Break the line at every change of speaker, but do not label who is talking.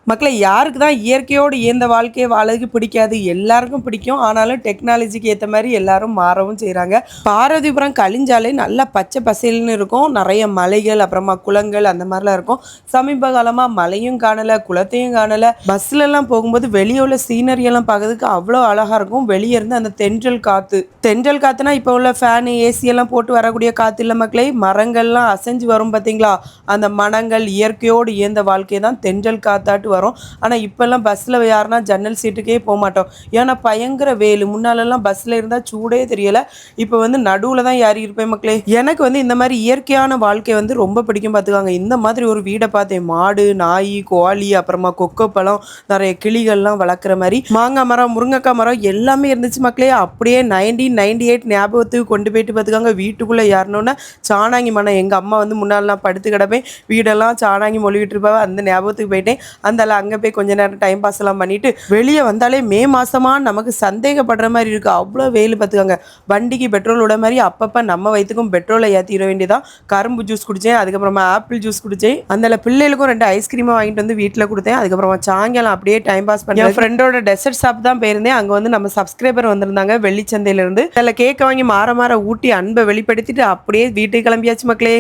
மக்களே யாருக்கு தான் இயற்கையோடு இயந்த வாழ்க்கையை வாழறதுக்கு பிடிக்காது? எல்லாருக்கும் பிடிக்கும். ஆனாலும் டெக்னாலஜிக்கு ஏத்த மாரி எல்லாரும் மாறவும் செய்றாங்க. பாரதிபுரம் கழிஞ்சாலே நல்லா பச்சை பசேல்னு இருக்கும். நெறைய மலைகள், அப்புறமா குளங்கள் அந்த மாரிலாம் இருக்கும். சமீப காலமா மலையும் காணல, குளத்தையும் காணல. பஸ்லலாம் போகும்போது வெளிய உள்ள சீனரி எல்லாம் பார்க்கறதுக்கு அவ்வளோ அழகா இருக்கும். வெளிய இருந்து அந்த தென்றல் காத்து. தென்றல் காத்துனா இப்போ உள்ள ஃபேனு, ஏசி எல்லாம் போட்டு வரக்கூடிய காத்து இல்ல மக்களே. மரங்கள்லாம் அசைஞ்சு வரும் பார்த்தீங்களா? அந்த மனங்கள் இயற்கையோடு இயந்த வாழ்க்கை தான் தென்றல் காத்தாட்டு வரும். ஆனால் இப்போல்லாம் பஸ்ஸில் யாருன்னா ஜன்னல் சீட்டுக்கே போக மாட்டோம். ஏன்னா பயங்கர வெயில். முன்னாலெல்லாம் பஸ்ஸில் இருந்தால் சூடே தெரியலை. இப்போ வந்து நடுவில் தான் யாரி இருப்பேன் மக்களே. எனக்கு வந்து இந்த மாதிரி இயற்கையான வாழ்க்கை வந்து ரொம்ப பிடிக்கும் பார்த்துக்காங்க. இந்த மாதிரி ஒரு வீடை பார்த்தேன். மாடு, நாய், கோழி, அப்புறமா கொக்கோ பழம், நிறைய கிளிகள்லாம் வளர்க்குற மாதிரி மாங்காய் மரம், முருங்கைக்காய் மரம் எல்லாமே இருந்துச்சு மக்களே. அப்படியே 1998 ஞாபகத்துக்கு கொண்டு போயிட்டு பார்த்துக்காங்க. வீட்டுக்குள்ளே ஏறணுன்னா சாணாங்கி மனம். எங்கள் அம்மா வந்து முன்னால் நான் படுத்து கிடப்பேன். வீடெல்லாம் சாணாங்கி மொழிகிட்டு இருப்பாங்க. அந்த ஞாபகத்துக்கு போயிட்டேன். அந்த அங்கே போய் கொஞ்ச நேரம் டைம் பாஸ் எல்லாம் பண்ணிட்டு வெளியே வந்தாலே மே மாசமா நமக்கு சந்தேகப்படுற மாதிரி இருக்கு. அவ்வளோ வெயில் பார்த்துக்காங்க. வண்டிக்கு பெட்ரோல் விட மாதிரி அப்பப்போ நம்ம வயிற்றுக்கும் பெட்ரோலை ஏற்றிட வேண்டியதான். கரும்பு ஜூஸ் குடித்தேன், அதுக்கப்புறமா ஆப்பிள் ஜூஸ் குடித்தேன். அந்த பிள்ளைகளுக்கும் 2 ஐஸ்கிரீமை வாங்கிட்டு வந்து வீட்டில் கொடுத்தேன். அதுக்கப்புறமா சாயங்காலம் அப்படியே டைம் பாஸ் பண்ணி என் ஃப்ரெண்டோட டெசர்ட் ஷாப் தான் போயிருந்தேன். அங்கே வந்து நம்ம சப்ஸ்கிரைபர் வந்திருந்தாங்க வெள்ளிச்சந்தையிலேருந்து. அதில் கேக் வாங்கி மாற ஊட்டி அன்பை வெளிப்படுத்திட்டு அப்படியே வீட்டுக்கு கிளம்பியாச்சு மக்களே.